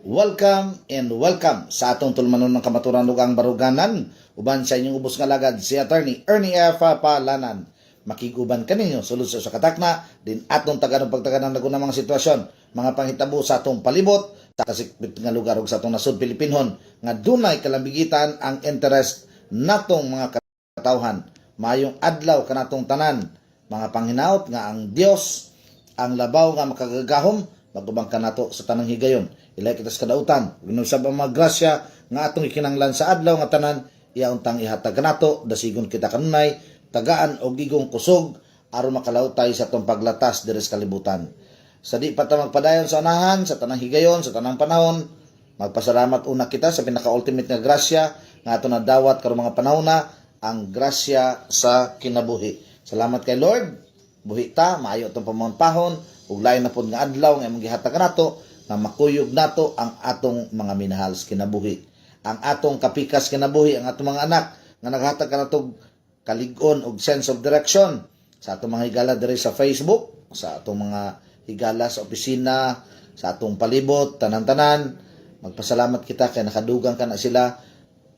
Welcome and welcome sa atong tulmanon ng kamaturan lugang baruganan. Uban sa inyong ubos nga lagad si Attorney Ernie F. Palanan. Makiguban kaninyo solusyon sa katakna din atong taganong pagtagan ng mga sitwasyon, mga panghitabo sa atong palibot, sa kasikbit nga lugar ug sa atong nasud Pilipinhon nga dunay kalambigitan ang interest natong mga katawhan. Mayong adlaw kanatong tanan, mga panghinaot nga ang Dios ang labaw nga makagagahom magubang kanato sa tanang higayon. Ilay kita sa kadautan. Ginusab ang mga grasya nga atong ikinanglan sa adlaw nga tanan, iauntang ihatag kanato, dasigon kita kanunay, tagaan o gigong kusog, aron makalaw tayo sa atong paglatas diri sa kalibutan. Sa di pa ta magpadayon sa anahan, sa tanang higayon, sa tanang panahon, magpasalamat una kita sa pinaka-ultimate nga grasya nga ato na dawat karong mga panahon na, ang grasya sa kinabuhi. Salamat kay Lord. Buhi ta, maayo itong pamanpahon, ug lain na pod nga adlaw nga imong gihatag nato, nga makuyog nato ang atong mga minahal sa kinabuhi. Ang atong kapikas kinabuhi, ang atong mga anak nga naghatag kanatog kalig-on ug sense of direction sa atong mga higala diri sa Facebook, sa atong mga higala sa opisina, sa atong palibot, tanan-tanan. Magpasalamat kita kay nakadugang ka na sila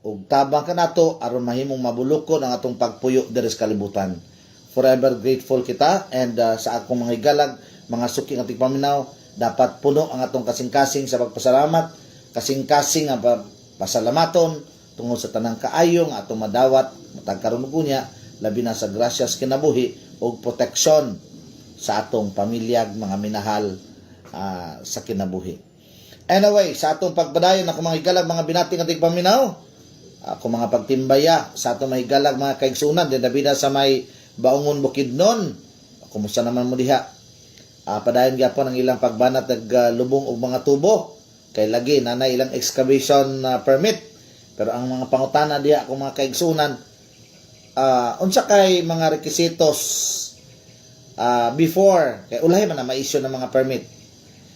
ug tabang ka nato aron mahimong mabulukon ang atong pagpuyo diri sa kalibutan. Forever grateful kita, and sa akong mga higalag, mga suki ng tigpaminaw, dapat puno ang atong kasing-kasing sa pagpasalamat, kasing-kasing ang pasalamaton tungod sa tanang kaayo nga atong madawat matag karon ug unya, labi na sa grasyas kinabuhi ug proteksyon sa atong pamilya, mga minahal sa kinabuhi. Anyway, sa atong pagpadayon ako mga higalag, mga binati ng tigpaminaw, ako mga pagtimbaya sa atong mga higalag, mga kaigsunan din nabida sa may Baungon Bukidnon. Kumusta naman mo diha? Padayon gyapon ang ilang pagbanat lubong og mga tubo kay lagi nanay ilang excavation permit, pero ang mga pangutana diha kung mga kaigsunan, unsa kay mga requisitos before kay ulay man na ma-issue ng mga permit.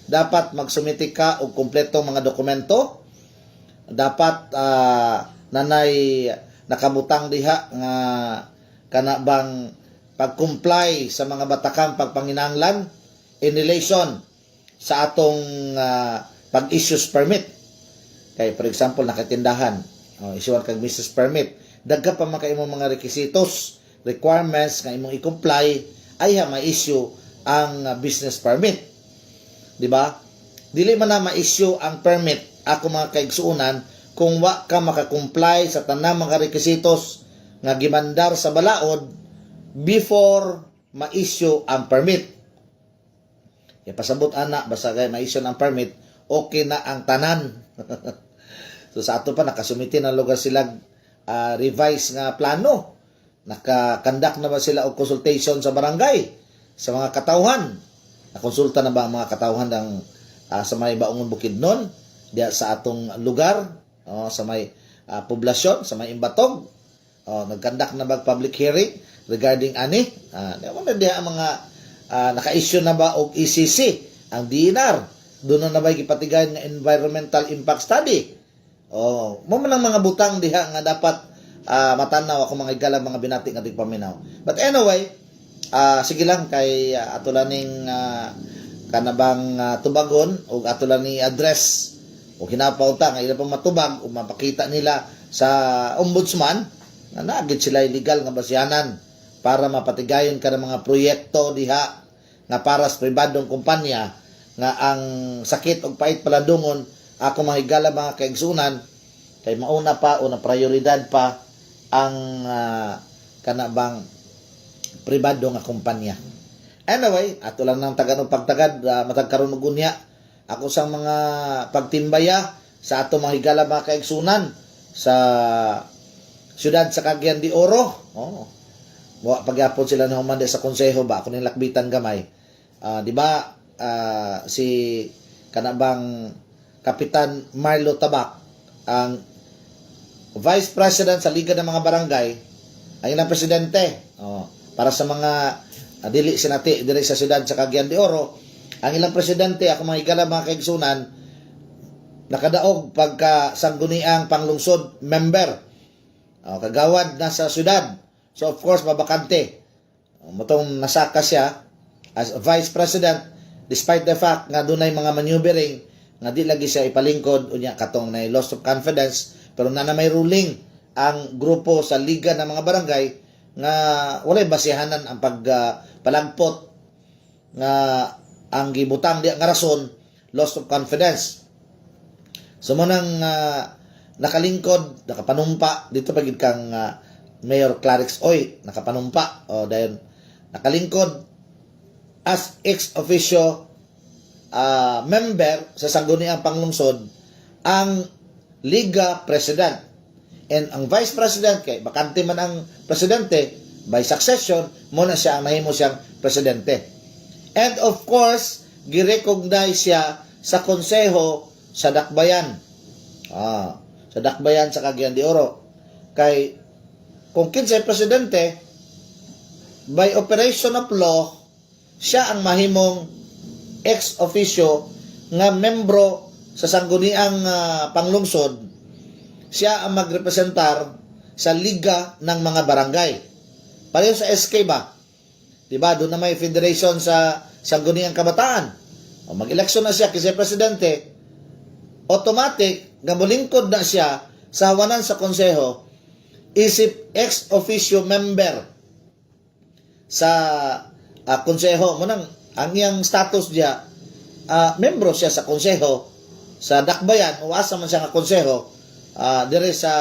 Dapat magsumiti ka og kumpletong mga dokumento, dapat nanay nakabutang diha nga kana bang pag-comply sa mga batakang pagpanginahanglan in relation sa atong pag-issues permit. Kay for example, nakatindahan, issuean kag business permit, dagka pa man kay imong mga requisitos, requirements nga imong i-comply ay ma-issue ang business permit. Di ba? Dili man na ma-issue ang permit ako mga kaigsuunan kung wa ka maka-comply sa tanang mga requisitos nga gimandar sa balaod before ma-issue ang permit. Pasabot ana basta kay ma-issue ang permit, okay na ang tanan. So sa ato pa nakasumiti na lugar sila revise nga plano. Nakakandak na ba sila og consultation sa barangay, sa mga katawhan? Nakonsulta na ba ang mga katawhan ng sa may Baungon Bukidnon, diya sa atong lugar, sa may poblasyon, sa may Imbatog? Nagkandak na ba public hearing regarding ani? Naman diya ang mga naka-issue na ba og ECC, ang DNR? Doon na ba gipatigayon nga environmental impact study? Mo man ang mga butang diha nga dapat matanaw ako mga igalang mga binati nga tigpaminaw. But anyway, sige lang kay ato laning kanabang tubagon ug ato lang ni address o hinapaunta nga ila pa matubag o mapakita nila sa ombudsman na naagid sila illegal nga basyanan para mapatigayon ka ng mga proyekto diha nga para sa pribadong kumpanya nga ang sakit o pait paladungon ako mga higala mga kaigsunan kay mauna pa o na prioridad pa ang kanabang pribado nga kumpanya. Anyway, ato lang ng taganong pagtagad matag karon ug unya ako sa mga pagtimbaya sa ato mga higala mga kaigsunan sa siyudad sa Cagayan de Oro. Pagyapon sila na humanda sa konseho ba ako ning lakbitan gamay. Di ba si kanabang Kapitan Marlo Tabak ang Vice President sa Liga ng mga Barangay, ang ilang presidente para sa mga dili sinati diri sa siyudad sa Cagayan de Oro. Ang ilang presidente ako mga higala mga kaigsunan nakadaog pagka sangguniang panglungsod member, kagawad na sa syudad. So of course mabakante. Motong nasaka siya as Vice President despite the fact nga dunay mga maneuvering nga di lagi siya ipalingkod unya katong na loss of confidence, pero na may ruling ang grupo sa liga ng mga barangay nga walay basihanan ang pagpalagpot nga ang gibutang di nga rason loss of confidence. So mo nang nakalingkod, nakapanumpa dito pagid kang Mayor Clarix Oy, nakapanumpa o dayon nakalingkod as ex officio member sa sangguniang panglungsod ang Liga President. And ang Vice President, kay bakante man ang presidente, by succession, muna siya ang nahimo siyang presidente. And of course, girecognize siya sa konseho sa Dakbayan. Sa Dakbayan sa Cagayan de Oro. Kay, kung kinsay presidente, by operation of law, siya ang mahimong ex officio nga membro sa sangguniang panglungsod. Siya ang magrepresentar sa liga ng mga barangay. Pareho sa SK ba? Diba? Doon na may federation sa sangguniang kabataan. O mag-eleksyon na siya kasi presidente, automatic, gamulingkod na siya sa hawanan sa konseho, isip ex officio member sa konseho. Munang, ang iyang status diya, membro siya sa konseho, sa Dakbayan, uasa man siya nga konseho, dire sa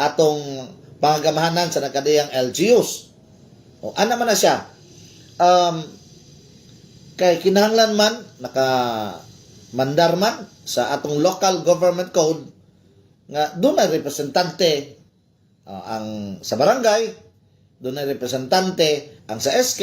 atong pangagamahanan sa nagkadiyang LGUs. O ana man na siya. Kay kinahanglan man mandar man sa atong local government code nga doon ay representante ang sa barangay, doon ay representante ang sa SK,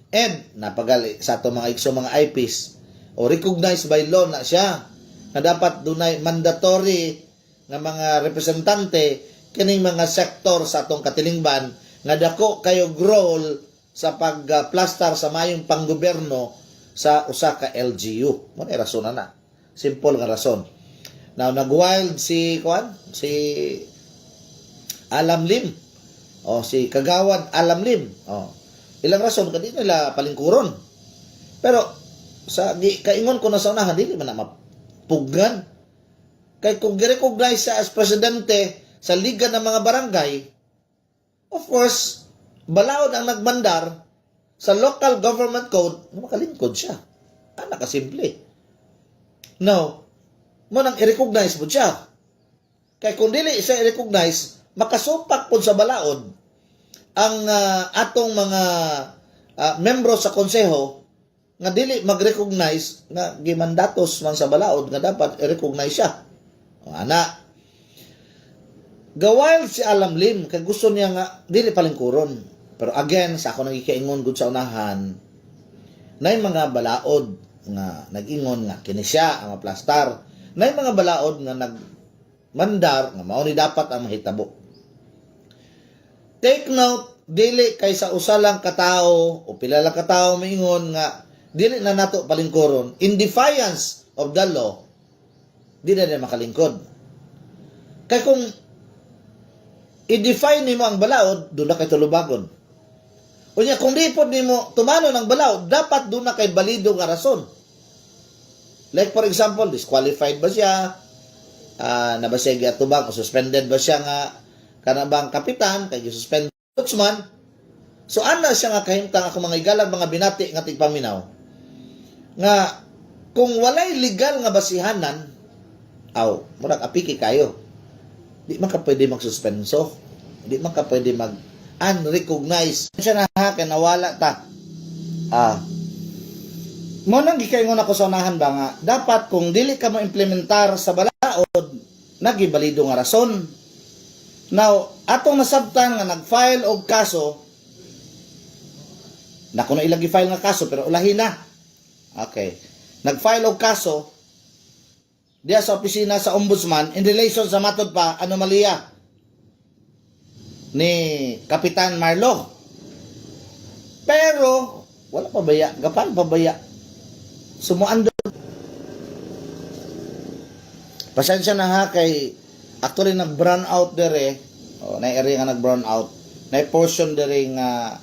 and napagali sa atong mga igso mga IPs o recognized by law na siya na dapat doon ay mandatory nga mga representante kining mga sektor sa atong katilingban nga dako kayo role sa pagplastar sa mayong panggobyerno sa usa ka LGU. Mo na rason na. Simple nga rason. Now nagwild si Alam Lim. O si Kagawad Alam Lim. O ilang rason kadi nila palingkuron. Pero sa kaingon ko na sa unahan dili man na mapugnan. Kay kung girecognize siya as presidente sa liga ng mga barangay, of course, balaod ang nagbandar sa local government code na makalingkod siya. Nakasimple. No, mo nang i-recognize mo siya. Kay kung dili siya i-recognize, makasupak po sa balaod ang atong mga membro sa konseho nga dili mag-recognize nga gimandatos man sa balaod nga dapat i-recognize siya. Ana, gawal si Alam Lim kay gusto niya nga dili palingkuron, pero again sa ako nagikaingon gud sa unahan nay mga balaod nga nag-ingon nga kini siya ang maplastar, nay mga balaod nga nagmandar nga mao ni dapat ang mahitabo. Take note, dili kay sa usa lang katao o pila lang katao maingon nga dili na nato palingkuron in defiance of the law, di na makalingkod. Kaya kung i-define nimo ang balaod, doon na kay tulubagon. Unya, kung di po nimo tumano ng balaod, dapat doon na kay balido nga rason. Like for example, disqualified ba siya? Na ba siya giatubang o suspended ba siya nga kanabang kapitan, kay suspended coachman? So, ana siya nga kahimtang ako mga igalag, mga binati nga tigpaminaw. Nga, kung walay legal nga basihanan, murag apiki kayo. Di man ka pwede magsuspenso. Di man ka pwede mag-unrecognize. Siya na ha, kaya nawala ta. Mo nang gikaingon ako sa unahan ba nga, dapat kung dili ka mo-implementar sa balaod, nagibalido nga rason. Now, atong nasabtan nga nag-file og kaso, na kuno ilang i-file nga kaso, pero ulahin na. Okay. Nag-file og kaso, diya sa opisina sa ombudsman in relation sa matod pa anomalya ni Kapitan Marlo. Pero wala pa baya, gapan pa baya. Sumuando. Pasensya na ha kay actually nag-brown out dere. Na area nga nag-brown out. Na portion dere nga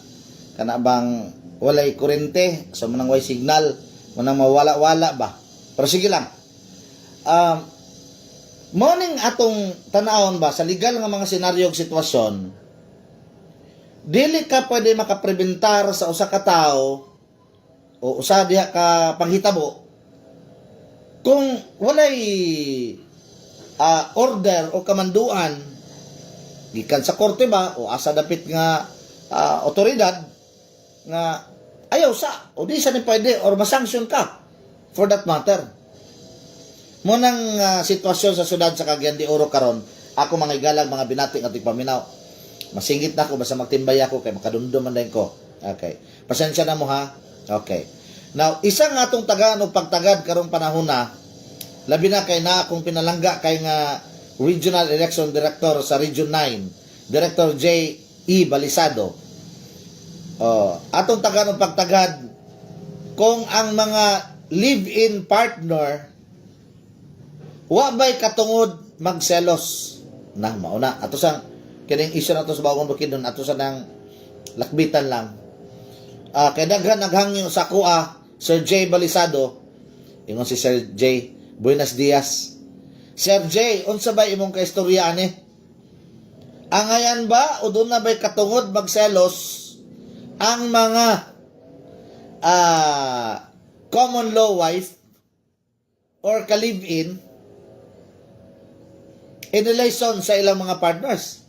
kanabang walay kurente, so manang way signal, manang mawala-wala ba. Pero sige lang. morning atong tanawon ba sa legal nga mga senaryo ug sitwasyon, dili ka pwede makaprebentar sa usa ka tawo o usa diha ka panghitabo kung walay order o kamanduan gikan sa korte ba o asa dapit nga otoridad nga ayaw sa o di sa ni pwede or masanction ka for that matter. Munang sitwasyon sa syudad sa Cagayan de Oro karon, ako mga igalang mga binati nga tigpaminaw. Masingit na ako basta magtimbay ako kay makadumdum man din ko. Okay. Pasensya na mo ha. Okay. Now, isang atong tagaan o pagtagad karong panahon na labi na kay na akong pinalangga kay nga Regional Election Director sa Region 9, Director J. E. Balisado. Atong tagaan o pagtagad kung ang mga live-in partner wa ba'y katungod magselos na mauna ato sang kining issue na to sa bawang bukidnon ato sa nang lakbitan lang kay daghan naghangyo sa kuha Sir J. Balisado ingon si Sir J. Buenos dias Sir J. unsa ba imong kaistorya ani angayan ba o doon na ba'y katungod magselos ang mga common law wife or ka-live-in in relation sa ilang mga partners.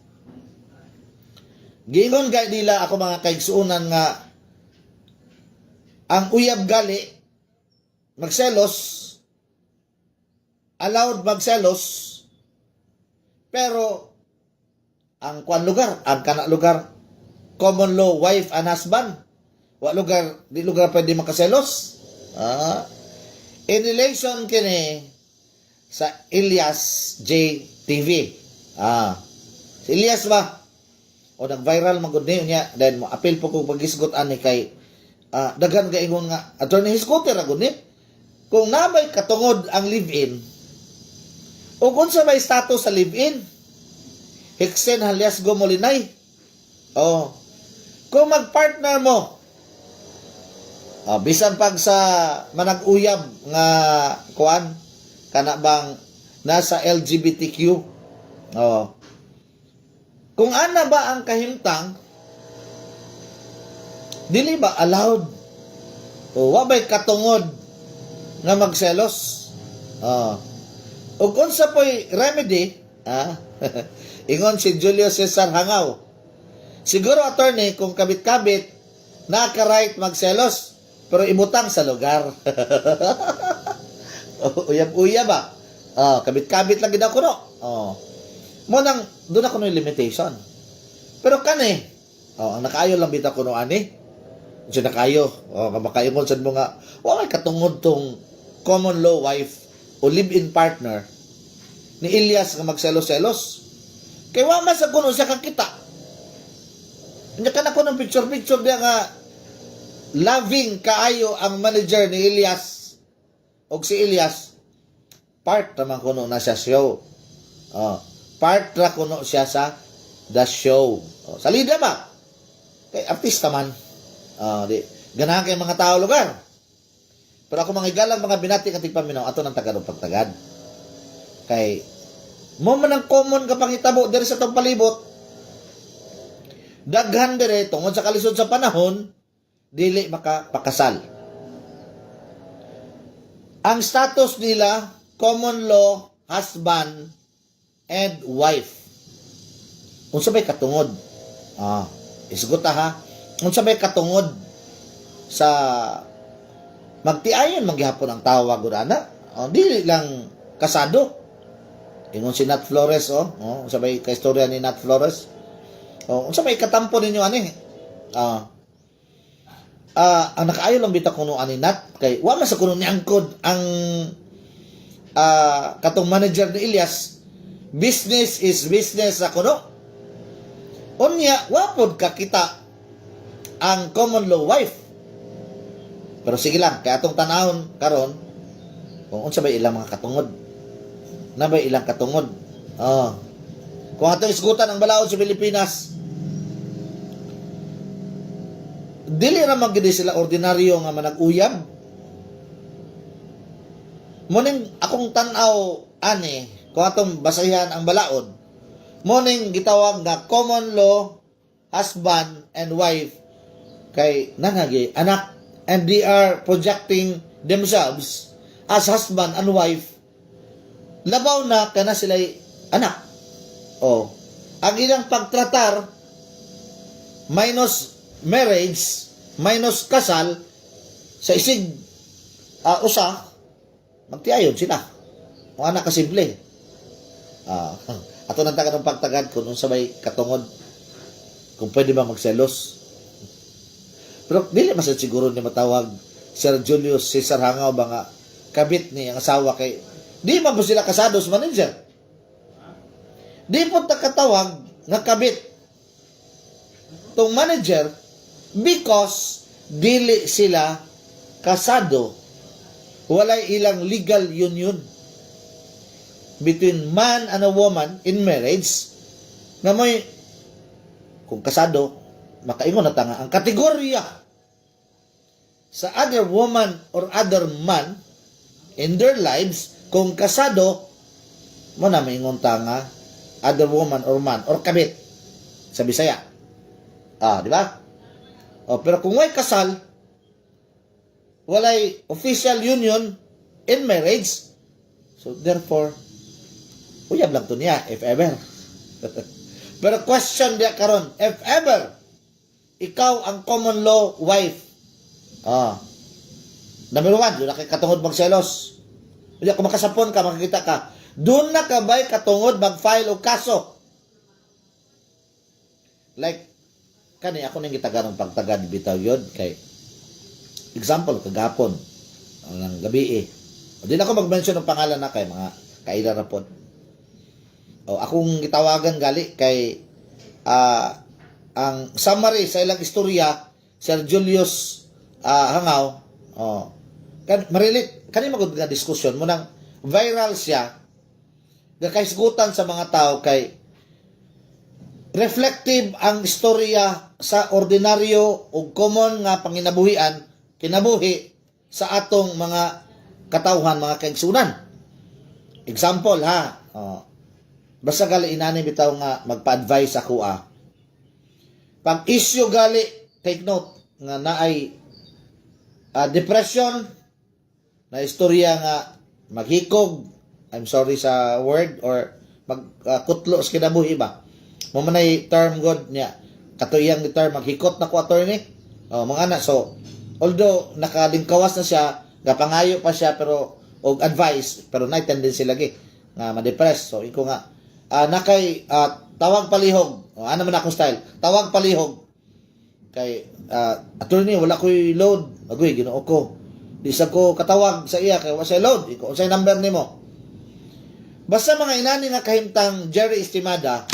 Giingon gay nila ako mga kaigsuunan nga ang uyab gali magselos, allowed magselos, pero ang kwan lugar, ang kana lugar, common law wife and husband, wa lugar, di lugar pwede makaselos. In relation kini sa Elias J. TV. Si Elias ba? O nag-viral magud niya then mo appeal po ko pagisgot ani kay daghan gaingon nga attorney Scooter agud ni kung nabay katungod ang live-in o kung sa may status sa live-in hiksen halias gomolinay. Kung mag-partner mo bisan pag sa manag-uyab nga kuan kana bang nasa LGBTQ. Kung ana ba ang kahimtang, dili ba allowed? O wabay katungod nga magselos? O kung sa po'y remedy, ingon si Julio Cesar Hangaw, siguro attorney, kung kabit-kabit, naka-right magselos, pero imutang sa lugar. Uyab-uyab ba? Kabit-kabit lang gid ako no. Mo nang doon ako no limitation. Pero kani, ang nakaayo lang bitaw ko no ani. Unsa nakaayo? Kamakayo mo sad mo nga wa may katungod tong common law wife o live-in partner ni Elias nga magselos-selos. Kay wa man sa kuno siya kakita. Nya kana ko ng picture dia nga loving kaayo ang manager ni Elias og si Elias part naman kuno na siya show. Part ra kuno siya sa the show. Salida ba? Kay artista man. Di ganahan kay mga tao lugar. Pero ako mga igalang mga binati katig paminaw ato nang tagadong pagtagad. Kay mo man ang common ka pangitabo diri sa tong palibot. Daghan dire tungod sa kalisod sa panahon dili makapakasal. Ang status nila common law, husband, and wife. Unsa bay katungod? Isgot ha. Unsa bay katungod sa magtiayon manggihapon ang tawag gud ana? Dili lang kasado. Ingon si Nat Flores unsa bay kaistorya ni Nat Flores? Unsa bay katampo ninyo ani? Ang nakaayo lang bitaw kuno ani Nat kay wa man sa kuno ni angkod ang katong manager ni Elias, business is business ako no. Unya, wapod kakita ang common law wife. Pero sige lang, kaya atong tanahon karon kung unsa ba ilang mga katungod. Na ba ilang katungod? Kung atong isgutan ang balaod sa Pilipinas, dili ra man gid sila ordinaryo nga manag-uyab. Muning akong tanaw ani kung atong basahan ang balaod. Muning gitawag nga common law husband and wife kay nanagi anak, and they are projecting themselves as husband and wife. Labaw na kana sila'y anak. O, ang ilang pagtratar minus marriage, minus kasal sa isig usa, magtiayon sila. O anak kasimple. Ato nang taga ng pagtagad kung sabay katungod kung pwede ba magselos. Pero dili masad siguro ni matawag Sir Julius Cesar Hangaw ba nga kabit ni ang asawa kay di man po sila kasado sa manager. Di po takatawag nga kabit tong manager because dili sila kasado. Walay ilang legal union between man and a woman in marriage na may kung kasado makaingon na tanga ang kategorya sa other woman or other man in their lives kung kasado mo na maingon tanga other woman or man or kabit sa Bisaya. Di ba? Pero kung may kasal, walay official union in marriage, so therefore, uyab lang to niya, if ever. Pero question diya karon, if ever, ikaw ang common law wife, number one, doon na kay katungod magselos. Kung makasapon ka, makikita ka, doon na ka ba'y katungod mag-file o kaso? Like, kani ako nang gitaga ng pagtagad bitaw yun kay example kagapon ng gabi di na ako mag-mention ng pangalan na kay mga kaila na po akong gitawagan gali kay ang summary sa ilang istorya Sir Julius Hangaw marilit kani magud nga diskusyon mo nang viral siya gakaisgutan sa mga tao kay reflective ang istorya sa ordinaryo o common nga panginabuhian kinabuhi sa atong mga katawhan, mga kaigsunan. Example ha. Basta gali inani bitaw nga magpa-advise ako Pag issue gali take note nga naay depression na istorya nga maghikog, I'm sorry sa word or magkutlo sa kinabuhi ba. Mo manay term god niya katuyang ni term maghikot na ko attorney mga anak so although nakalingkawas na siya gapangayo pa siya pero og advice pero na tendency lagi nga ma-depress so iko nga nakay tawag palihog ano man akong style tawag palihog kay attorney wala ko'y load agoy Ginoo ko di sa ko katawag sa iya kay wala load iko unsay number nimo basta mga inani nga kahimtang Jerry Estimada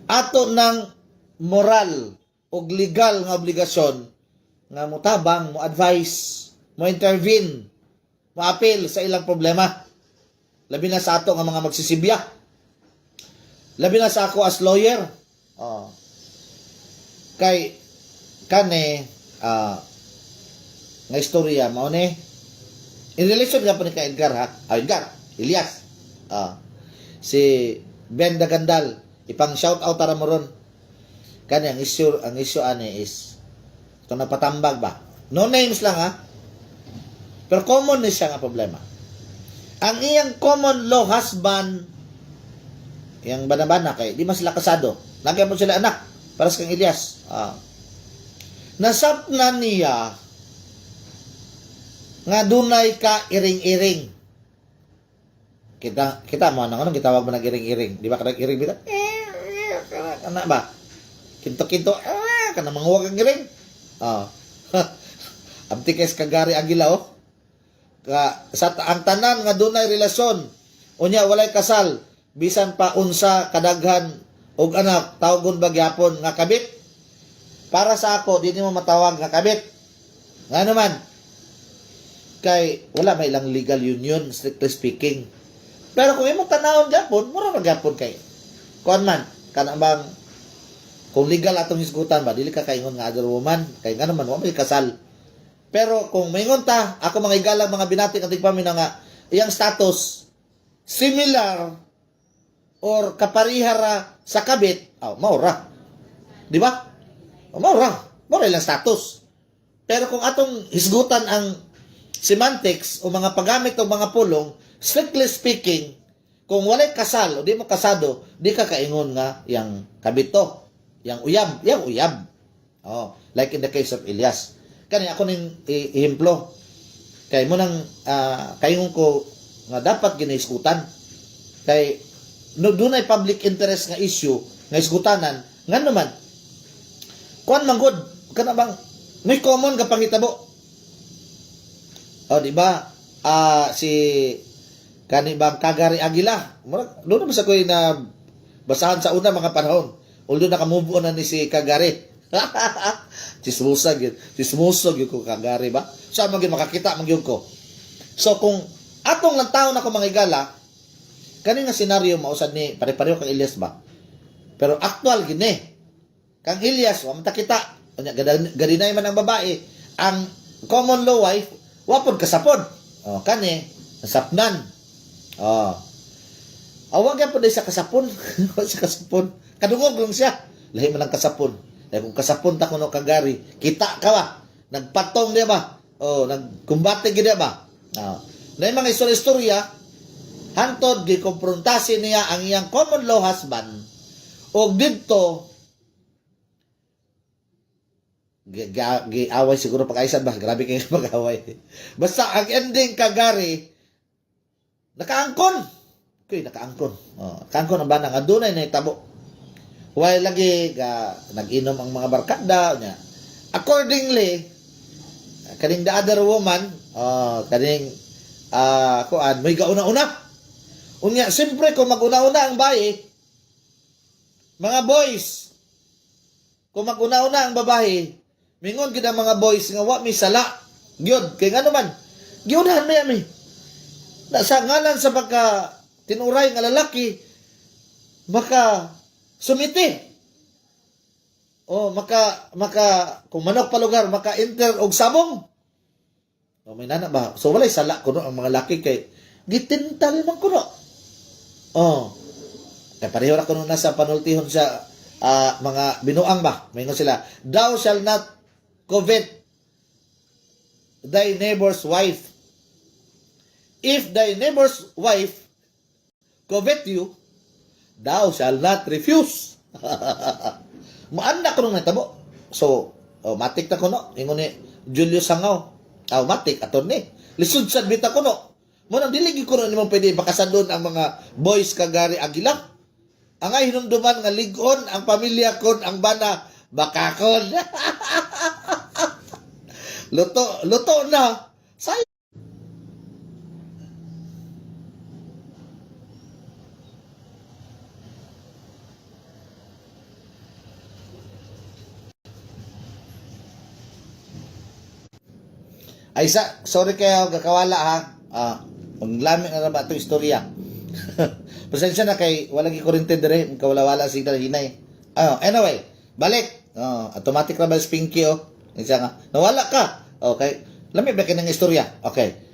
ato ng moral o legal nga obligasyon nga mutabang, mo advise, mo intervene, mo appeal sa ilang problema. Labi na sa ato nga mga magsisibya. Labi na sa ako as lawyer. Kay kane nga istorya mao ni in relation nga pa ni kay Edgar Edgar Elias. Si Ben Dagandal ipang shout out tara mo ron kani ang issue ani is ito napatambag ba no names lang pero common ni siya nga problema ang iyang common law husband iyang banabana kay di man sila kasado lagi mo sila anak para sa kang Elias nasapnan niya nga dunay ka iring-iring kita mo anong gitawag mo nag iring-iring di ba kanang iring bita kana ba kinto-kinto kana manguwag ang giring abti kes kagari agila sa ang tanan nga dunay relasyon unya walay kasal bisan pa unsa kadaghan og anak tawgon ba gyapon nga kabit para sa ako di nimo matawag nga kabit nga naman kay wala may ilang legal union strictly speaking pero kung imo tanawon gyapon mura ra gyapon kay kuan man kana bang kung legal atong hisgutan ba dili ka kaingon nga other woman kay nga naman wa may kasal pero kung maingon ta ako mga igalang mga binati ang tigpamin nga iyang status similar or kaparihara sa kabit, maura. Di ba? Maura ilang status. Pero kung atong hisgutan ang semantics o mga paggamit o mga pulong, strictly speaking, kung walay kasal o di mo kasado, di ka kaingon nga yang kabito, yang uyab. Like in the case of Elias. Kani ako ning ihemplo. Kay mo nang kaingon ko nga dapat ginaiskutan. Kay no dunay public interest nga issue nga isgutanan nga naman kuan man gud kana bang may common nga panghitabo. Di ba? Si kani bang Kagari Aguila. Doon naman sa ko'y na basahan sa una mga panahon. Although naka-move on na ni si Kagari. Chismusag yun ko Kagari ba? Saan magyun makakita magyun ko. So kung atong lang taon ako mga igala, kani nga senaryo mausad ni pare-pareho kang Elias ba? Pero actual gini. Kang Elias, wa man ta kita. Gadinay man ang babae, ang common law wife, wapod kasapod. Kani, nasapnan. Awag yan po sa kasapon. Sa kasapon. Kadungog lang siya. Lahi man lang kasapon. Dahil kung kasapon ta kuno Kagari, kita ka ba? Nagpatong dia ba? Nagkumbate gina ba? Na yung mga istorya, hantod, gikomprontasin niya ang iyang common law husband o dito giaway siguro pag-aisan ba? Grabe kayo pag-away. Basta ang ending Kagari nakaangkon. Nakaangkon. Nakaangkon ang banang adunay na itabo. While lagi nag-inom ang mga barkada niya. Accordingly, kaning the other woman, kaning kuan may gauna-una. Unya, siyempre kung mag-una-una ang bayi, mga boys, kung mag-una-una ang babae, mingon gid ang mga boys nga wa mi sala. Gyud kay ngano man. Gyudahan mi ami. Sa ngalan sa pagka tinuray nga lalaki maka sumiti. Maka kung manok pa lugar maka enter og sabong. May nana ba? So walay sala kuno ang mga laki kay gitintal man kuno. Kay pareho ra kuno nasa panultihon sa mga binuang ba? Mayingon sila, thou shall not covet thy neighbor's wife. If thy neighbor's wife covet you, thou shall not refuse. Maanda ko nung natabo. So, matik na ko no. Ingon ni Julius Sangaw. Matik, aton ni. Lisod sad bita ko no. Munang diligi ko no, ni mong pwede bakasadon ang mga boys Kagari Aguila. Ang ay hinumduman nga ligon, ang pamilya kon, ang bana, bakakon. Luto na. Say Ay sorry kayo, gakawala ha. Paglamig na ba itong istorya. Pasensya na kay wala gi kuryente dire, kawala-wala signal hinay. Anyway, balik. Automatic na ba Spinky Isa nga. Nawala ka. Okay. Lami ba kinang istorya? Okay.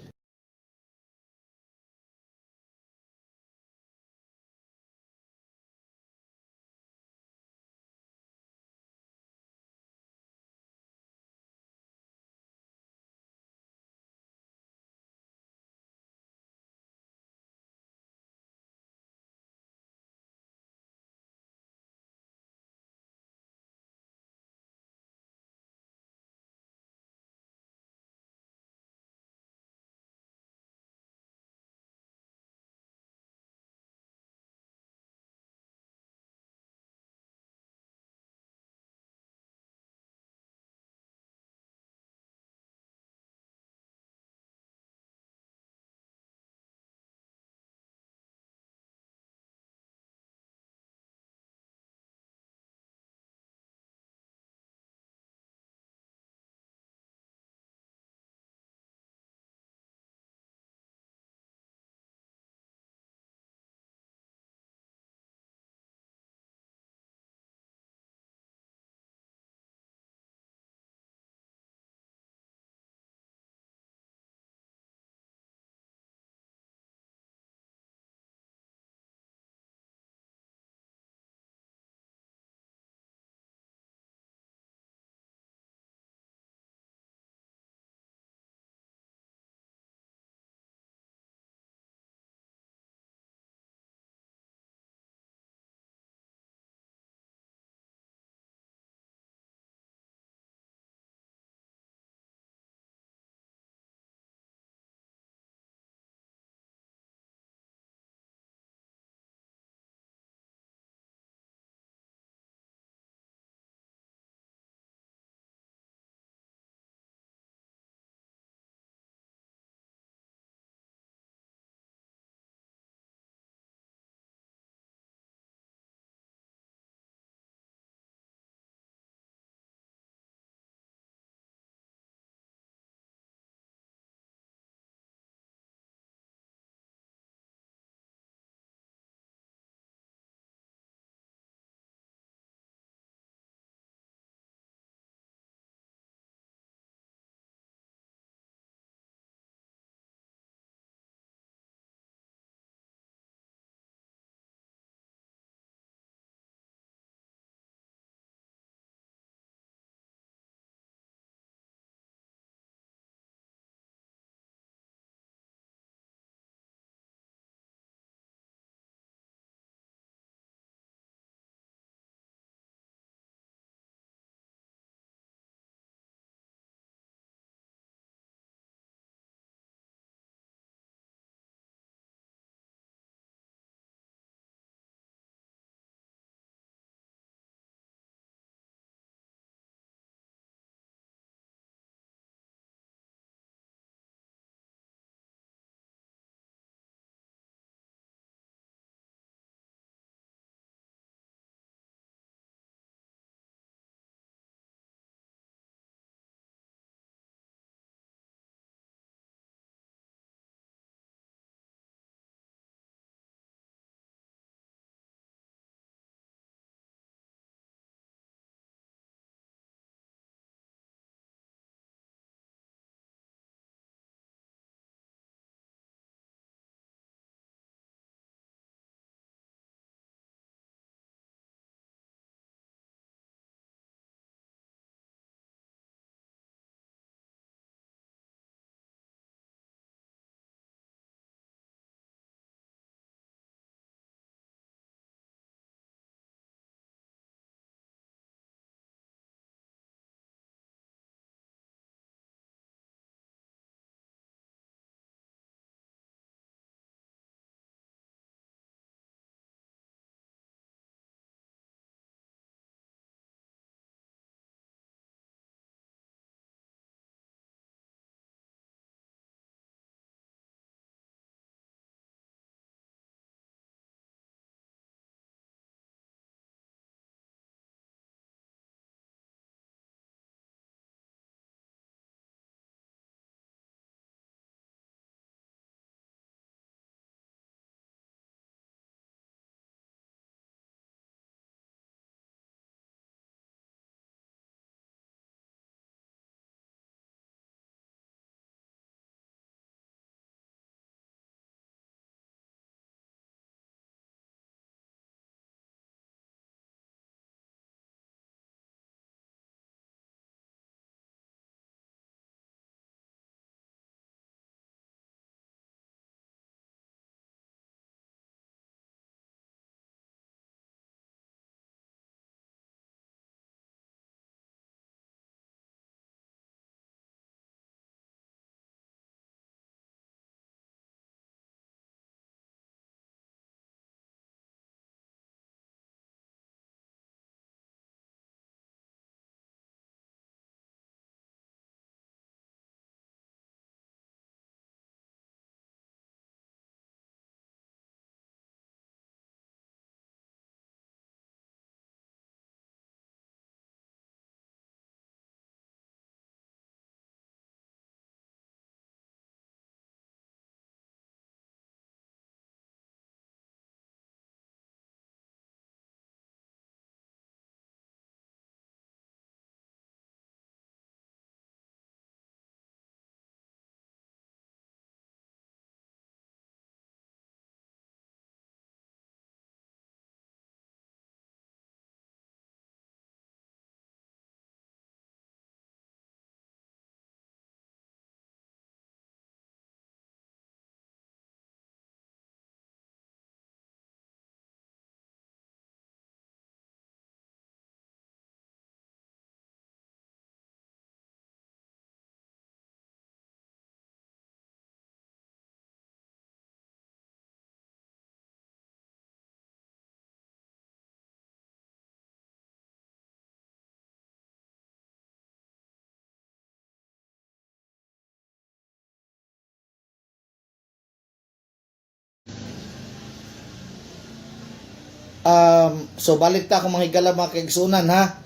So balik ta akong mahigala mga kaigsunan ha.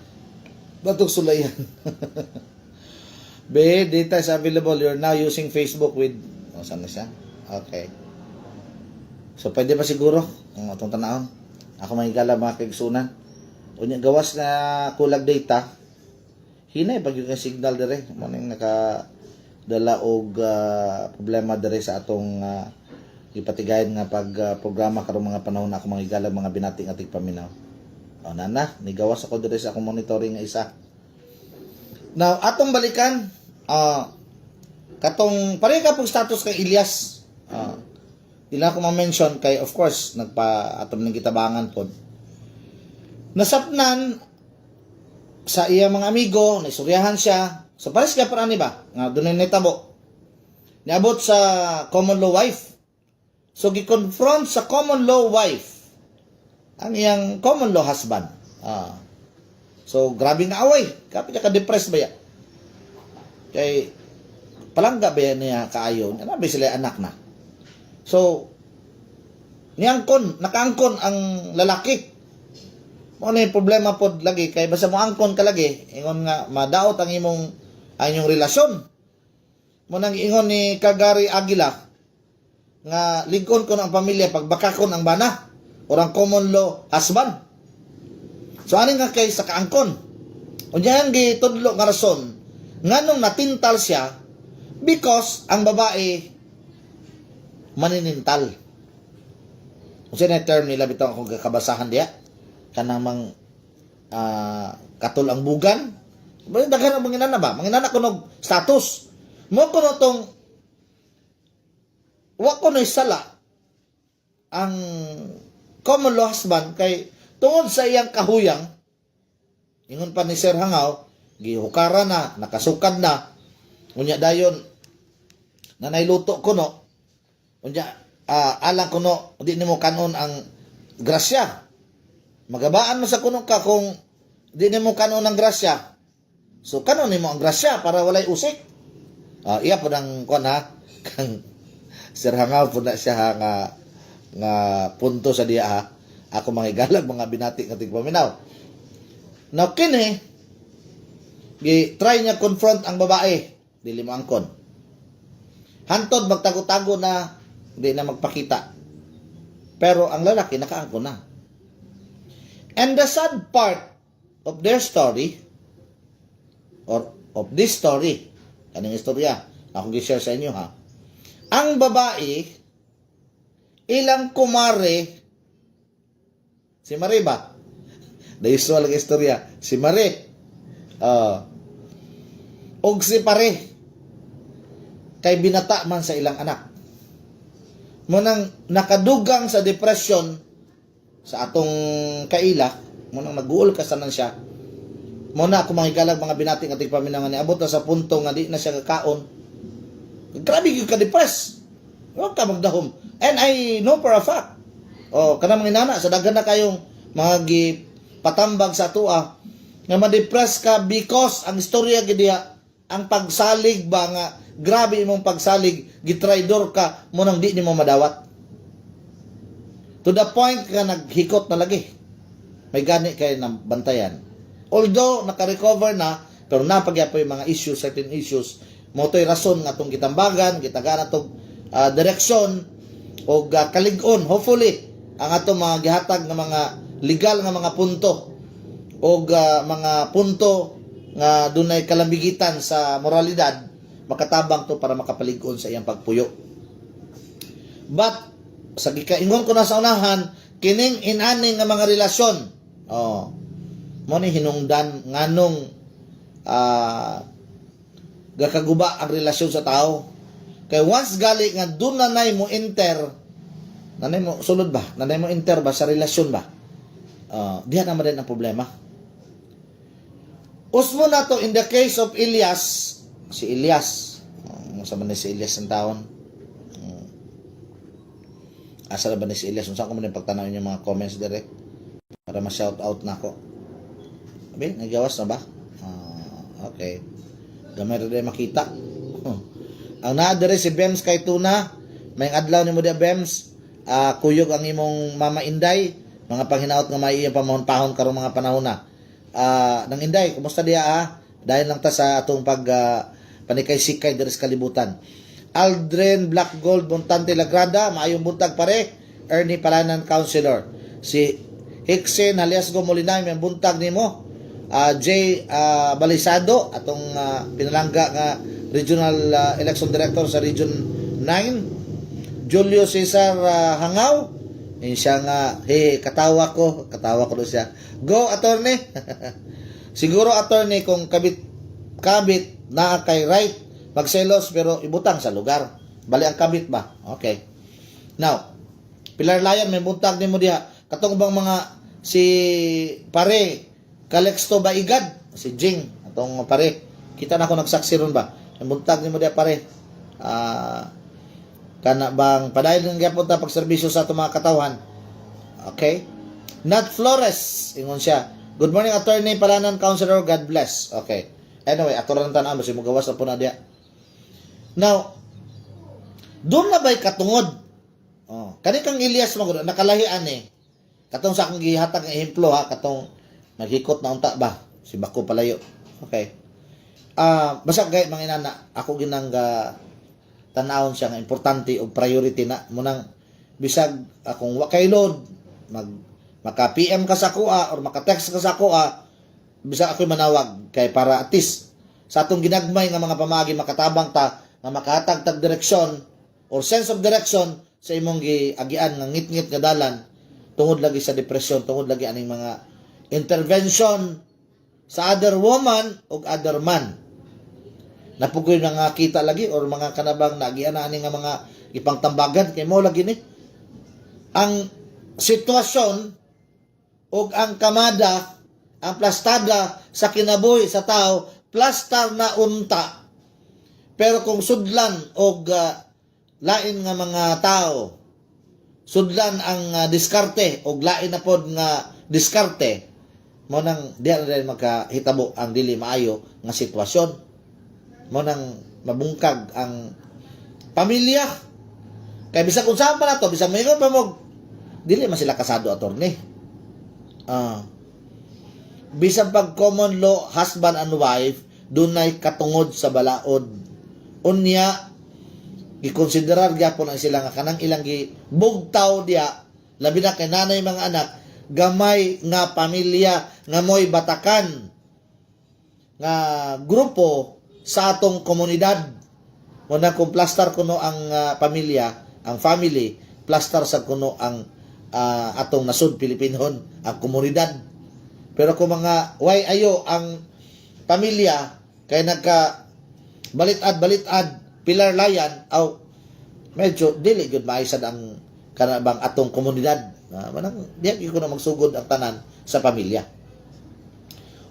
Batog sulayan. Be, data is available. You're now using Facebook with... saan na siya? Okay. So pwede pa siguro ang atong tanahon. Ako mahigala mga kaigsunan. Unya gawas na kulag data. Hinay pag yung signal dire. Maning nakadala og problema dire sa atong ipatigayon nga programa karong mga panahon na ako manghigala mga binating ating paminaw. O nana, nigawas ako dire sa akong monitoring nga isa. Now, atong balikan katong pareha ka pong status kay Elias. Ila ko ma-mention kay of course nagpa-atom ning kitabangan pod. Nasapnan sa iyang mga amigo, naisuryahan siya. So pares ka para ni ba? Nga dunay nitabo. Niabot sa common law wife. So, gi-confront sa common law wife ang iyang common law husband. So, grabe nga away. Kapit ka depressed ba ya? Kay, palangga ba yan niya kaayo? Nabi sila anak na. So, nakaangkon ang lalaki. Ano yung problema po lagi? Kay basta mo angkon ka lagi, ingon nga, madaot ang inyong relasyon. Munang ingon ni Kagari Aguila, nga ligkon ko ng pamilya pagbakakon ang bana orang common law husband. So ani nga kay sa kaangkon unyan gitudlo nga rason nganong natintal siya because ang babae maninintal. Unsa na term nila bitaw akong kakabasahan diya kanang mang katul ang bugan daghan ang manginana ba manginana kunog status mo kuno tong wa ko na sala ang common law husband kay tungod sa iyang kahuyang ingon pa ni Sir Hangaw gihukara na nakasukad na unya dayon nanay luto kuno unya alang kuno di nimo kanon ang grasya magabaan mo sa kuno ka kung di nimo kanon ang grasya so kanon nimo ang grasya para walay usik iya po ng kon ha kang Sir Hangaw po na siya nga punto sa diya ha. Ako mangigalag mga binati nga tigpaminaw. Now kini try niya confront ang babae, dili mo angkon. Hantod magtago-tago na di na magpakita. Pero ang lalaki nakaangkon na. And the sad part of their story or of this story, kaning istorya, ako gi-share sa inyo ha. Ang babae, ilang kumare, si Marie ba? Naisual ang istorya, si Marie, og si Pare, kay binata man sa ilang anak. Munang nakadugang sa depression sa atong kaila, munang nag-uol kasanan siya, muna ako mangigalag mga binating ating paminangan ni abot na sa punto nga di na siya kakaon. Grabe yung ka-depress. Huwag ka magdahom. And I know for a fact, kanang mga inana, sa dagan na kayong mga patambag sa tua, nga ma-depress ka because ang istorya gidiya, ang pagsalig ba nga, grabe imong pagsalig, gitraidor ka, munang di nimo madawat. To the point ka naghikot na lagi. May gani kayo ng bantayan. Although, naka-recover na, pero napagya po yung mga issues, certain issues, motoy rason nga itong kitambagan, kitagaan itong direksyon o kalig-on, hopefully, ang atong mga gihatag ng mga legal nga mga punto o mga punto nga dunay kalambigitan sa moralidad, makatabang to para makapalig-on sa iyang pagpuyo. But, sa gikaingon ko na sa unahan, kining inaning nga mga relasyon, mo ni hinungdan nganong gakaguba ang relasyon sa tao. Kay once gali nga doon nanay mo enter, nanay mo sulod ba? Nanay mo enter ba sa relasyon ba? Diyan naman din ang problema. Usmo na to in the case of Elias, si Elias, sa man si Elias ang taon. Asa ba ni si Elias? Unsa ko man pagtanawin yung mga comments dire para ma-shout out na ako. Abi, nagawas na ba? Okay. Gamay rin makita. Ang naadere si Bems kay Tuna, may adlaw ni mo dia Bems, kuyog ang imong Mama Inday, mga panghinaot nga may iyang pamahon-pahon karong mga panahon na. Nang Inday, kumusta diya Dahil lang ta sa atong panikay-sikay diri sa kalibutan. Aldrin Black Gold Montante Lagrada, maayong buntag pare. Ernie Palanan Councilor. Si Hickson Haliasgo Molinay, may buntag nimo. Jay Balisado, atong pinalangga nga Regional Election Director sa Region 9. Julio Cesar Hangaw, siya nga, katawa ko doon siya. Go, attorney. Siguro, attorney, kung kabit na kay right, magselos, pero ibutang sa lugar. Bali ang kabit ba? Okay. Now, Pilar Layan, may buntag ni mo diha. Katong bang mga, si pare, Calexto Baigad, si Jing, atong pare. Kita na ako nagsaksi ron ba? May buntag ni mo diha, pare. Kana bang padayon ng gyapon ta pagserbisyo sa atong mga katawhan. Okay? Nat Flores, ingon siya. Good morning, attorney Palanan Councilor, God bless. Okay. Anyway, atoran tanan basi mo gawas na po na diya. Now, doon na ba'y katungod? Kani kang Elias magud nakalahian Katong sa akong gihatag nga ehemplo katong naghikot na unta ba si Bako Palayo. Okay. Basta gay mga inana, ako ginang tanawon siya nga importante o priority na munang bisag akong wa kay load maka PM ka sa kuha or maka text ka sa kuha bisag ako'y manawag kay para at least sa atong ginagmay nga mga pamagi makatabang ta nga makahatag tag direksyon or sense of direction sa imong giagian nga ngit-ngit nga dalan tungod lagi sa depression, tungod lagi aning mga intervention sa other woman o other man. Napugoy na nga kita lagi or mga kanabang nagian na ani nga mga ipangtambagan kay mo lagi ni ang sitwasyon o ang kamada ang plastada sa kinabuhi sa tao plastar na unta pero kung sudlan o lain nga mga tao sudlan ang diskarte o lain na pod nga diskarte mo nang diya na makahitabo ang dili maayo nga sitwasyon mo nang mabungkag ang pamilya. Kaya bisag unsahan pa na to, bisag mayroon pa mo, dili man sila kasado, attorney. Bisag pag common law, husband and wife, dunay katungod sa balaod. Unya, ikonsiderar gyapon ang sila nga kanang ilang gibugtaw diya, labi na kay nanay mga anak, gamay nga pamilya, nga mo'y batakan, nga grupo, sa atong komunidad. Muna kung plastar kuno ang pamilya, ang family, plastar sa kuno ang atong nasud Pilipinhon, ang komunidad. Pero kung mga way ayo ang pamilya, kay nagka balitad, Pilar Layan, medyo dili gyud maisad ang kanabang atong komunidad. Manang diya ko na magsugod ang tanan sa pamilya.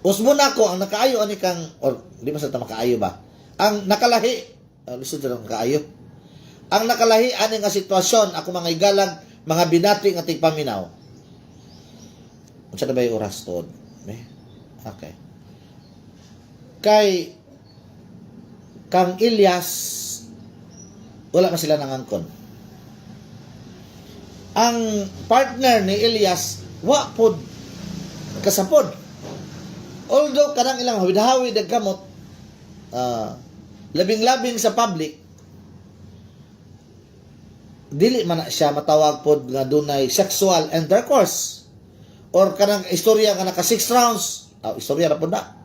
Usmuna ko ang nakaayo ani kang or di man sa makaayo ba? Ang nakalahi, lisod sa nakaayo. Ang nakalahi ani nga sitwasyon ako mga igalag, mga binati nga tigpaminaw. Unsa na ba yung oras tod? Okay. Kay kang Elias wala na sila nangangkon. Ang partner ni Elias wa pod kasapod. Although kanang ilang hawid-hawid ang kamot, labing-labing sa public, dili man na siya matawag pod nga dunay sexual intercourse or kanang istorya nga naka 6 rounds. Istorya na pod na.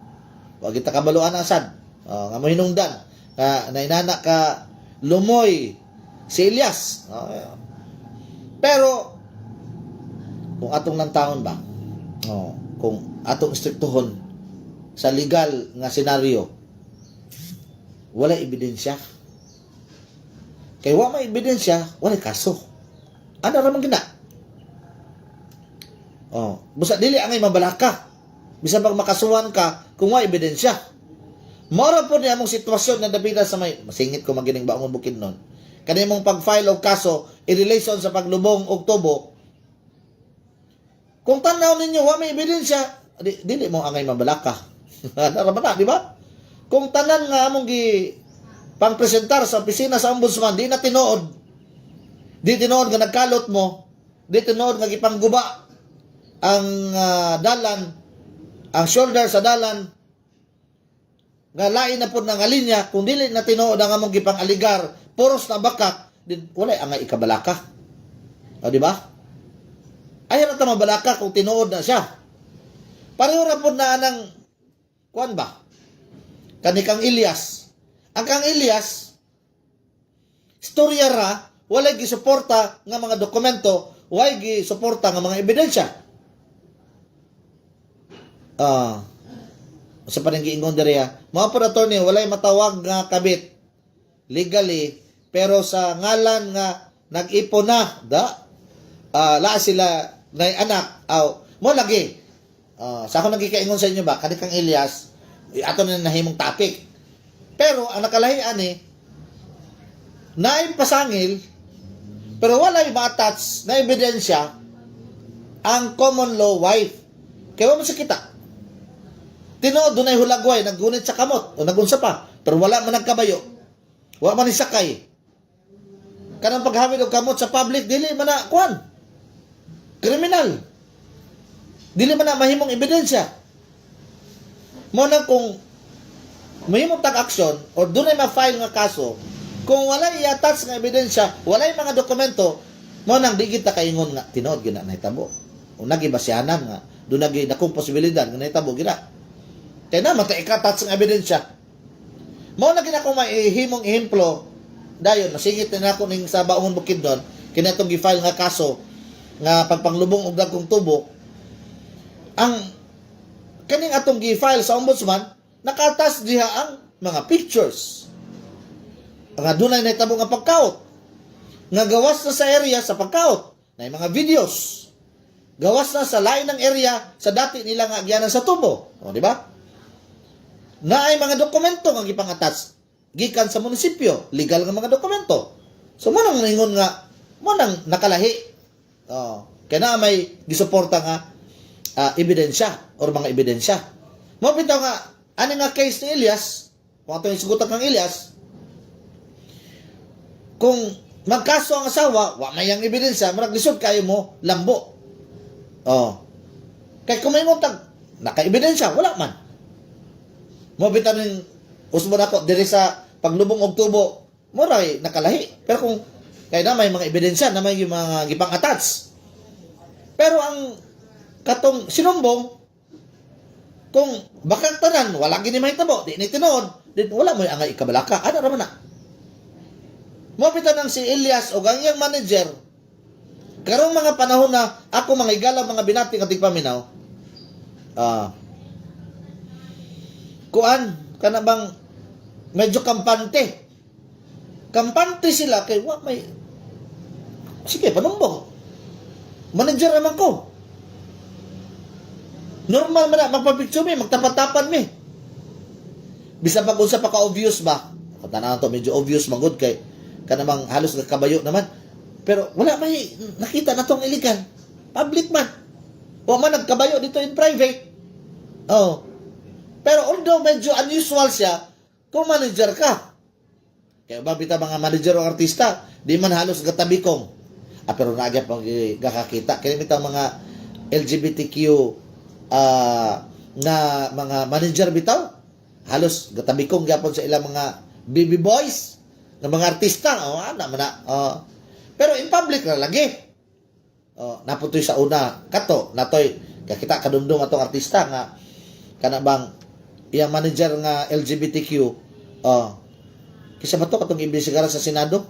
Wa kita kabaluan asad. Nga mahinungdan nainana ka lumoy si Elias. Pero kung atong nang taon ba? Kung atong istriktuhon sa legal nga senaryo, wala ebidensya. Kay wa may ebidensya, wala kaso. Ano raman gina? Busa dili angay mabalaka. Bisan pag makasuhan ka kung wa ebidensya. Mora po niya mong sitwasyon na dapita sa may masingit ko magining baong bukid nun. Kani mong pag-file og kaso in relation sa paglubong og tubo. Kung tanaw ninyo wa may ebidensya, dili mo angay mabalaka. Naraman na, di ba? Kung tanan nga among pang-presentar sa opisina sa ombudsman, di na tinuod. Di tinuod nga nagkalot mo, di tinuod nga gipangguba ang dalan, ang shoulder sa dalan nga lain na pud nga linya, kung dili na tinuod ang among gipang aligar, puros na bakak, wala ang ikabalaka. O di ba? Ayaw na ta mabalaka kung tinuod na siya. Pareho ra pud na anang kuan ba? Kani kang Ilyas. Ang kang Ilyas, istorya ra, walay gisuporta nga mga dokumento, walay gisuporta nga mga ebidensya. Sa paninggiingon diriya, mga po attorney, walay matawag nga kabit legally, pero sa ngalan nga nag-ipon na, la sila na anak, mo lagi. Sa ako nagkikaingon sa inyo ba, kanikang Ilyas, ato na nahimong topic. Pero ang nakalahian naim pasangil, pero walay ma-attach na ebidensya ang common law wife. Kaya mo sa kita. Tinuod dunay hulagway, naggunit sa kamot o nagunsa pa, pero wala man nagkabayo. Wala man isakay. Kanang paghamid og kamot sa public dili man na kuan. Kriminal. Dili man na mahimong ebidensya. Mo na kung mahimong tag-aksyon o dunay ma-file nga kaso, kung wala i-attach nga ebidensya, wala mga dokumento, mo nang digit ta kaingon nga tinuod gina nahitabo. O nagibasyanan nga dunay nakong posibilidad nga nahitabo gina. Kaya na, mata-ikatats ng ebidensya. Mao na ginako maihimong ehemplo, dayon, masingit na ako ning sa Baungon Bukidnon, kinatong gi-file nga kaso, nga pagpanglubong og dagkong tubo, ang kaning atong gi-file sa ombudsman, nakatas diha ang mga pictures. Nga dunay nahitabo nga pagkaot. Nga gawas na sa area sa pagkaot. Na mga videos. Gawas na sa lain ng area sa dati nila nga agyanan sa tubo. O, di ba? Na ay mga dokumento nga gipang-attach gikan sa munisipyo, legal nga mga dokumento. So mo nang ningon nga mo nang nakalahi. Kaya na may gisuporta nga ebidensya or mga ebidensya. Mo bitaw nga ani nga case ni Ilyas, kung atong isugutan kang Ilyas, kung magkaso ang asawa, wa may ang ebidensya, murag lisod kayo mo lambo. Kay kung may montag naka-ebidensya, wala man. Mo bitaw ning usbon ako diri sa paglubong og tubo, moray nakalahi. Pero kung kay na may mga ebidensya na may mga gipang-attach. Pero ang katong sinumbong, kung bakang tanan wala gini mahitabo, di ni tinuod, di wala mo ang ikabalaka. Ano ra man na? Mo bitaw nang si Ilyas o ang iyang manager, karong mga panahon na ako mga igalaw mga binati nga tigpaminaw, kuan kana bang medyo kampante sila kay wa may sige panumbong manager naman ko normal man na magpapicture mi magtapat-tapan mi bisa pag unsa pa ka obvious ba tanaw to medyo obvious magud kay kana bang halos kabayo naman pero wala may nakita na tong illegal public man wa man nagkabayo dito in private pero although medyo unusual siya, kung manager ka. Kaya ba bita mga manager o artista, di man halos gatabikong. Pero nagyap pag gakakita. Kaya bita mga LGBTQ na mga manager bitaw, halos gatabikong gyapon sa ilang mga baby boys, na mga artista. Pero in public na lagi. Naputoy sa una. Kato, natoy, kakita kadumdum atong artista nga, kana bang iyang manager nga LGBTQ kisa ba to katong imbestigaran sa Senado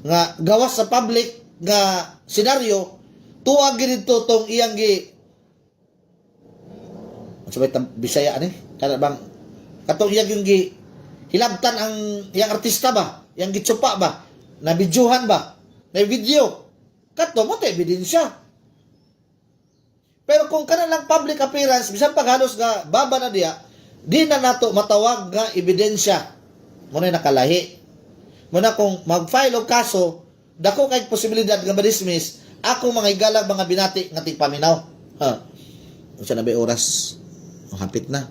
nga gawas sa public nga senaryo tuwag ginito tong iyang sabay Bisaya ani kana bang katong iyang hilabtan ang iyang artista ba iyang gitsupa ba na bidyuhan ba na video kato mo ta ebidensya. Pero kung kana lang public appearance, bisan paghalos nga baba na diya, di na nato matawag nga ebidensya. Muna nakalahi. Muna kung mag-file og kaso, dako kay posibilidad nga ma-dismiss, ako mga igalag mga binati nga tigpaminaw. Unsa na ba oras? Hapit na.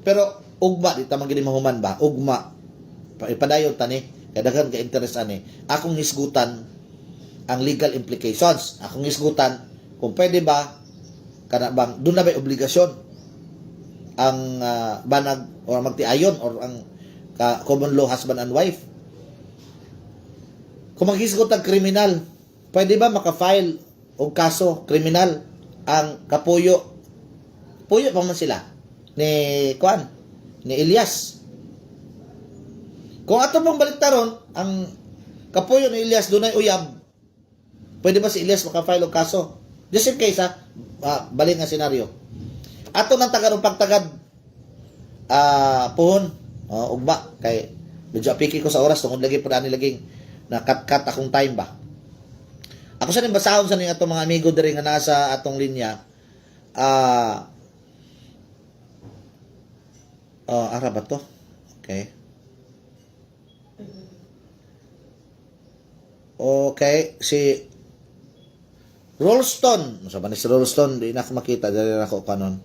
Pero ugma di ta magini mahuman ba? Ugma. Ipadayon tani, kadagan ka interest ani. Akong hisgutan ang legal implications. Akong hisgutan kung pwede ba kana bang doon na ba obligasyon ang banag or magtiayon or ang common law husband and wife. Kung maghisgot ang kriminal, pwede ba maka-file og kaso kriminal ang kapuyo? Puyo pa man sila ni Elias. Kung ato pong baliktaron, ang kapuyo ni Elias dunay uyab, pwede ba si Elias maka-file og kaso? Just in case balik nga senaryo. Ato nang tagarong pagtagad puhon ugba kay medyo apiki ko sa oras tungod lagi pa ani laging nakat-kat akong time ba. Ako sa basahon sa ning atong mga amigo diri nga nasa atong linya. Ara ba to? Okay. Okay, si Rolston. Sa ba ni si Rolston, di na ako makita dali na ako kanon.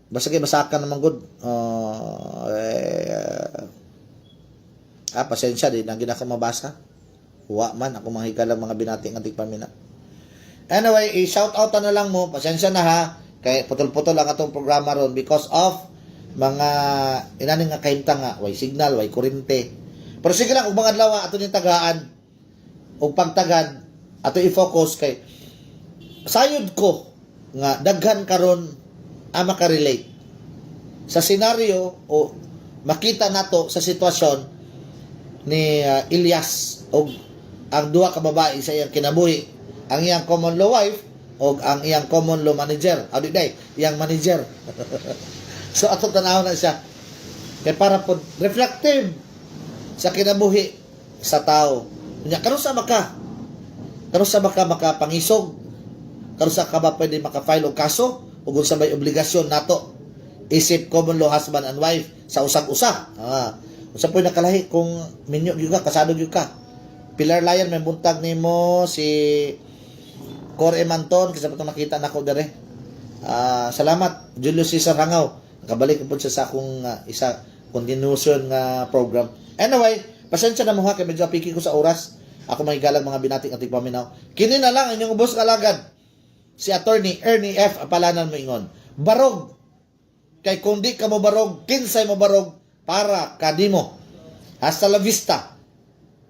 Basta kay masakan naman good. Pasensya di na ginako mabasa. Wa man ako mahikalang mga binati nga tigpamina. Anyway, i-shout out na lang mo. Pasensya na ha. Kay putol-putol lang atong programa ron because of mga inaning nga kahimtang nga way signal, way kurente. Pero sige lang ug mga adlaw ato ning tagaan ug pagtagad ato i-focus kay sayod ko nga daghan karon maka-relate sa senaryo o makita nato sa sitwasyon ni Elias o ang duha ka babae sa iyang kinabuhi, ang iyang common law wife o ang iyang common law manager. Adi day, iyang manager. So ato tanaw na siya kay para po reflective sa kinabuhi sa tao. Nya karon sa maka makapangisog, karon sa ka ba pwede maka-file og kaso ug unsa may obligasyon nato isip common law husband and wife sa usag-usa. Unsa po'y nakalahi kung minyo gyud ka, kasado gyud ka. Pilar Layan may buntag nimo si Core Manton kasi patong nakita nako dire. Salamat Julius Cesar Hangaw. Nakabalik pud sa akong isa continuation nga program. Anyway, pasensya na mo ha kay medyo piki ko sa oras. Ako mahigalang mga binati nga tigpaminaw. Kini na lang inyong ubos kalagad. Si Attorney Ernie F. Apalanan mo ingon. Barog. Kay kung di ka mo barog, kinsay mo barog para kadimo. Hasta la vista.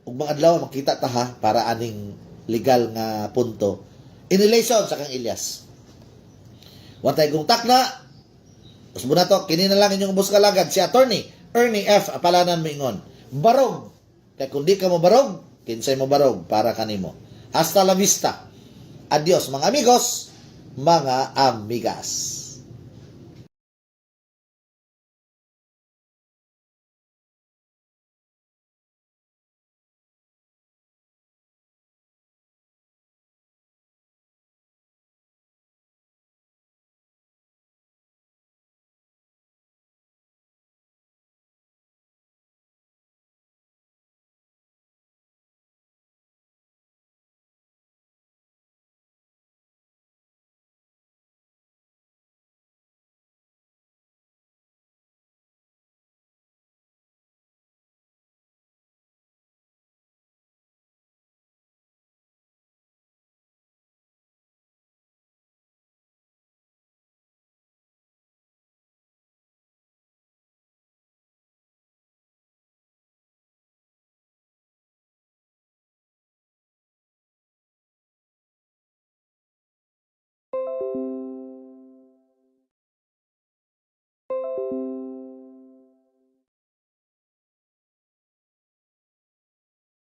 Ug mga adlaw makita ta ha para aning legal nga punto in relation sa kang Elias. Wantay kong takna. Usbo na to, kini na lang inyong ubos kalagad si Attorney Ernie F. Apalanan mo ingon. Barog. Kay kung di ka mo barog, kinsay mo barog para kanimo. Hasta la vista. Adios mga amigos, mga amigas.